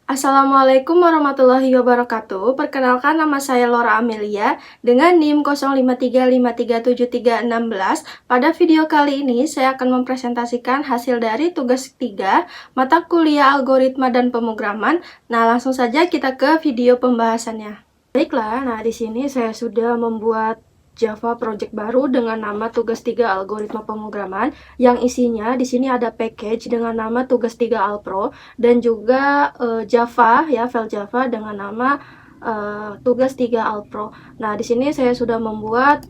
Assalamualaikum warahmatullahi wabarakatuh. Perkenalkan, nama saya Laura Amelia dengan NIM 05353736. Pada video kali ini saya akan mempresentasikan hasil dari tugas 3 mata kuliah algoritma dan pemrograman. Nah, langsung saja kita ke video pembahasannya. Baiklah, nah di sini saya sudah membuat Java project baru dengan nama tugas 3 algoritma pemrograman, yang isinya di sini ada package dengan nama tugas 3 Alpro dan juga Java ya, file Java dengan nama tugas 3 Alpro. Nah, di sini saya sudah membuat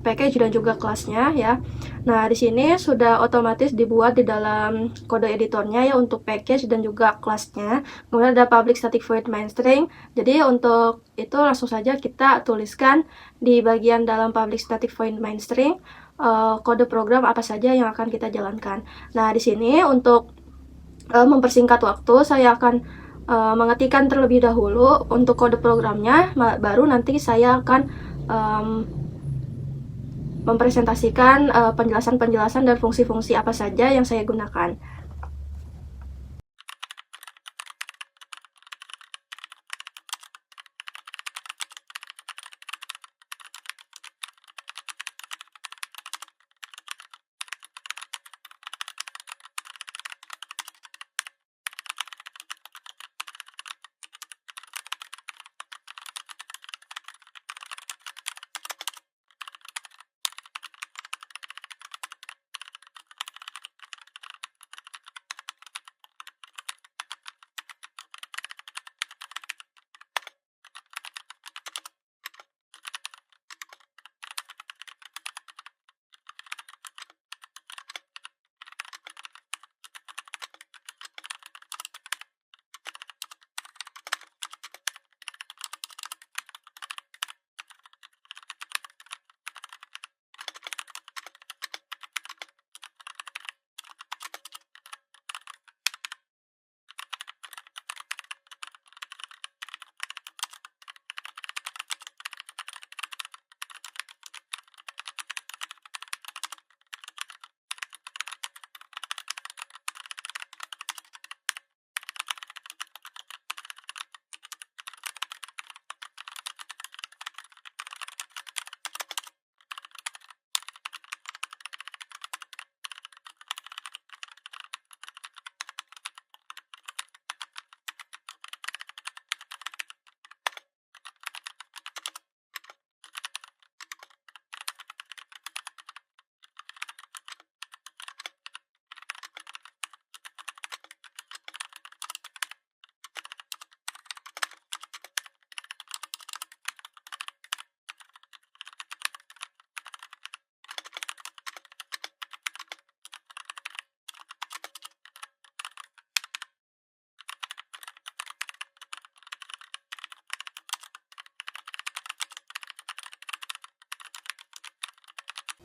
package dan juga kelasnya ya. Nah, di sini sudah otomatis dibuat di dalam kode editornya ya untuk package dan juga kelasnya. Kemudian ada public static void main string. Jadi untuk itu langsung saja kita tuliskan di bagian dalam public static void main string kode program apa saja yang akan kita jalankan. Nah, di sini untuk mempersingkat waktu saya akan mengetikkan terlebih dahulu untuk kode programnya, baru nanti saya akan mempresentasikan penjelasan-penjelasan dan fungsi-fungsi apa saja yang saya gunakan.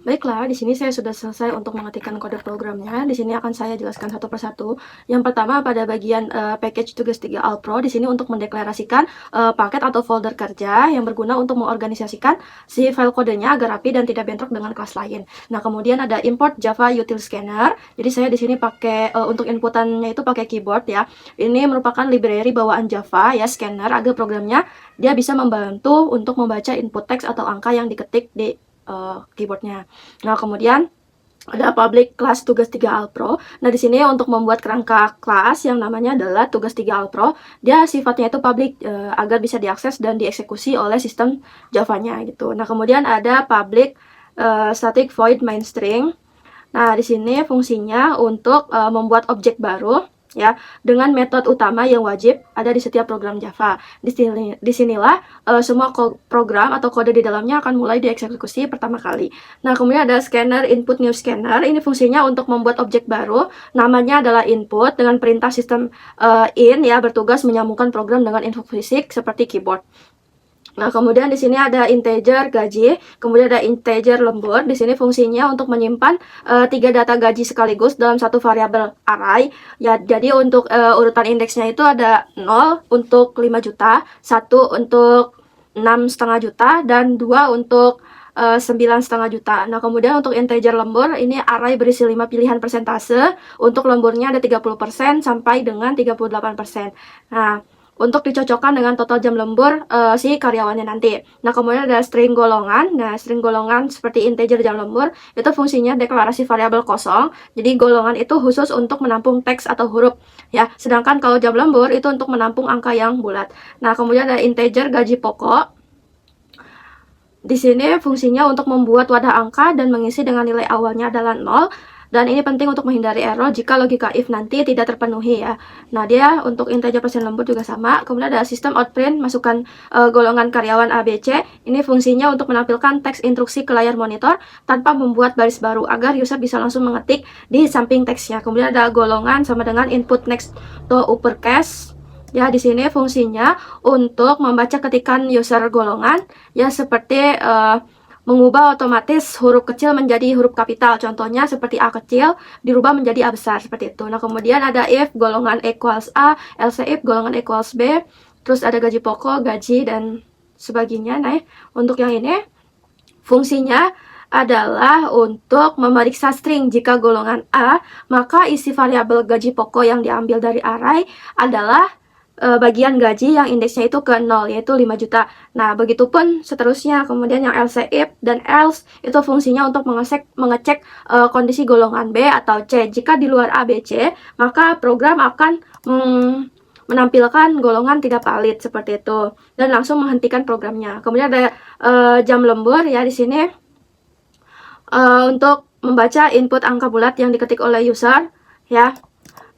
Baiklah, di sini saya sudah selesai untuk mengetikkan kode programnya. Di sini akan saya jelaskan satu persatu. Yang pertama pada bagian package tugas 3 Alpro, di sini untuk mendeklarasikan paket atau folder kerja yang berguna untuk mengorganisasikan si file kodenya agar rapi dan tidak bentrok dengan kelas lain. Nah, kemudian ada import Java util scanner. Jadi saya di sini pakai untuk inputannya itu pakai keyboard ya. Ini merupakan library bawaan Java ya, scanner, agar programnya dia bisa membantu untuk membaca input teks atau angka yang diketik di keyboardnya. Nah, kemudian ada public class tugas 3 Alpro. Nah, di sini untuk membuat kerangka kelas yang namanya adalah tugas 3 Alpro. Dia sifatnya itu public agar bisa diakses dan dieksekusi oleh sistem Java-nya gitu. Nah, kemudian ada public static void main string. Nah, di sini fungsinya untuk membuat objek baru ya dengan metode utama yang wajib ada di setiap program Java. Disinilah semua program atau kode di dalamnya akan mulai dieksekusi pertama kali. Nah, kemudian ada scanner input new scanner. Ini fungsinya untuk membuat objek baru, namanya adalah input dengan perintah sistem in ya, bertugas menyambungkan program dengan input fisik seperti keyboard. Nah, kemudian di sini ada integer gaji, kemudian ada integer lembut. Di sini fungsinya untuk menyimpan 3 data gaji sekaligus dalam satu variabel array. Ya, jadi untuk urutan indeksnya itu ada 0 untuk 5 juta, 1 untuk 6,5 juta, dan 2 untuk 9,5 juta. Nah, kemudian untuk integer lembur, ini array berisi 5 pilihan persentase. Untuk lemburnya ada 30% sampai dengan 38%. Nah, untuk dicocokkan dengan total jam lembur si karyawannya nanti. Nah, kemudian ada string golongan. Nah, string golongan seperti integer jam lembur, itu fungsinya deklarasi variabel kosong. Jadi, golongan itu khusus untuk menampung teks atau huruf. Ya, sedangkan kalau jam lembur itu untuk menampung angka yang bulat. Nah, kemudian ada integer gaji pokok. Di sini fungsinya untuk membuat wadah angka dan mengisi dengan nilai awalnya adalah 0. Dan ini penting untuk menghindari error jika logika if nanti tidak terpenuhi ya. Nah, dia untuk integer persen lembur juga sama. Kemudian ada sistem outprint, masukkan golongan karyawan ABC. Ini fungsinya untuk menampilkan teks instruksi ke layar monitor tanpa membuat baris baru agar user bisa langsung mengetik di samping teksnya. Kemudian ada golongan sama dengan input next to uppercase. Ya, di sini fungsinya untuk membaca ketikan user golongan, ya seperti mengubah otomatis huruf kecil menjadi huruf kapital. Contohnya seperti A kecil dirubah menjadi A besar, seperti itu. Nah, kemudian ada if golongan equals A, else if golongan equals B, terus ada gaji pokok, gaji, dan sebagainya. Nah, untuk yang ini fungsinya adalah untuk memeriksa string. Jika golongan A, maka isi variabel gaji pokok yang diambil dari array adalah bagian gaji yang indeksnya itu ke 0, yaitu 5 juta. Nah, begitupun seterusnya. Kemudian yang else if dan else itu fungsinya untuk mengecek kondisi golongan B atau C. Jika di luar A, B, C, maka program akan menampilkan golongan tidak valid seperti itu dan langsung menghentikan programnya. Kemudian ada jam lembur ya di sini untuk membaca input angka bulat yang diketik oleh user ya.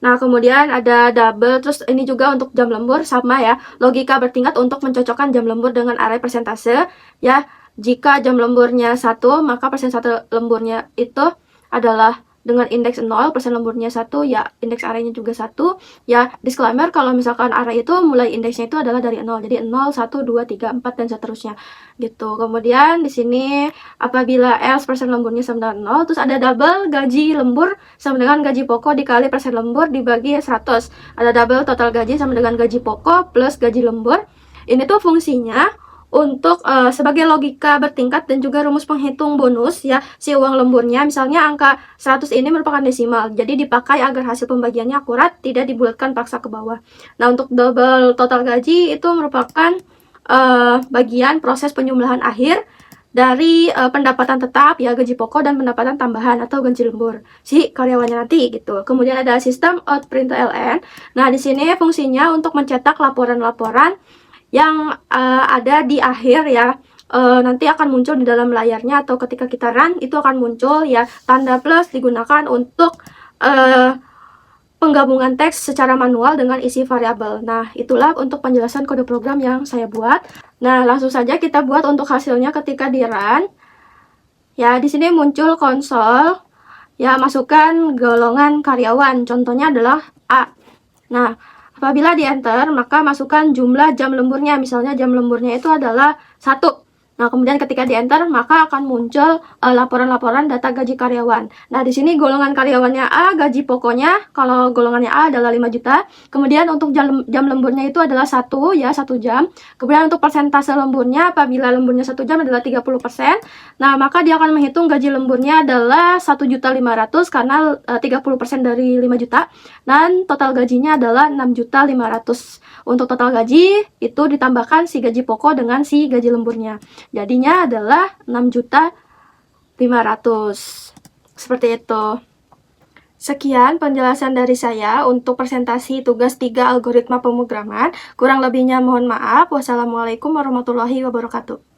Nah, kemudian ada double, terus ini juga untuk jam lembur sama ya. Logika bertingkat untuk mencocokkan jam lembur dengan array persentase ya. Jika jam lemburnya 1, maka persentase lemburnya itu adalah dengan indeks 0, persen lemburnya 1, ya indeks arraynya juga 1. Ya, disclaimer kalau misalkan array itu mulai indeksnya itu adalah dari 0. Jadi 0, 1, 2, 3, 4 dan seterusnya. Gitu. Kemudian di sini apabila else persen lemburnya sama dengan 0, terus ada double gaji lembur sama dengan gaji pokok dikali persen lembur dibagi 100. Ada double total gaji sama dengan gaji pokok plus gaji lembur. Ini tuh fungsinya untuk sebagai logika bertingkat dan juga rumus penghitung bonus ya si uang lemburnya. Misalnya angka 100 ini merupakan desimal, jadi dipakai agar hasil pembagiannya akurat, tidak dibulatkan paksa ke bawah. Nah, untuk double total gaji itu merupakan bagian proses penyembelahan akhir dari pendapatan tetap ya gaji pokok dan pendapatan tambahan atau gaji lembur si karyawannya nanti gitu. Kemudian ada sistem outprintln. Nah, di sini fungsinya untuk mencetak laporan-laporan yang ada di akhir ya. Nanti akan muncul di dalam layarnya atau ketika kita run itu akan muncul ya. Tanda plus digunakan untuk penggabungan teks secara manual dengan isi variabel. Nah, itulah untuk penjelasan kode program yang saya buat. Nah, langsung saja kita buat untuk hasilnya ketika di run. Ya, di sini muncul konsol. Ya, masukkan golongan karyawan. Contohnya adalah A. Nah, apabila di enter, maka masukkan jumlah jam lemburnya. Misalnya jam lemburnya itu adalah 1. Nah, kemudian ketika di enter, maka akan muncul laporan-laporan data gaji karyawan. Nah, di sini golongan karyawannya A, gaji pokoknya, kalau golongannya A adalah 5 juta. Kemudian untuk jam lemburnya itu adalah 1, ya, 1 jam. Kemudian untuk persentase lemburnya, apabila lemburnya 1 jam adalah 30%. Nah, maka dia akan menghitung gaji lemburnya adalah 1.500.000 karena 30% dari 5 juta. Dan total gajinya adalah 6.500.000. Untuk total gaji, itu ditambahkan si gaji pokok dengan si gaji lemburnya. Jadinya adalah 6.500.000. Seperti itu. Sekian penjelasan dari saya untuk presentasi tugas 3 algoritma pemrograman. Kurang lebihnya mohon maaf. Wassalamualaikum warahmatullahi wabarakatuh.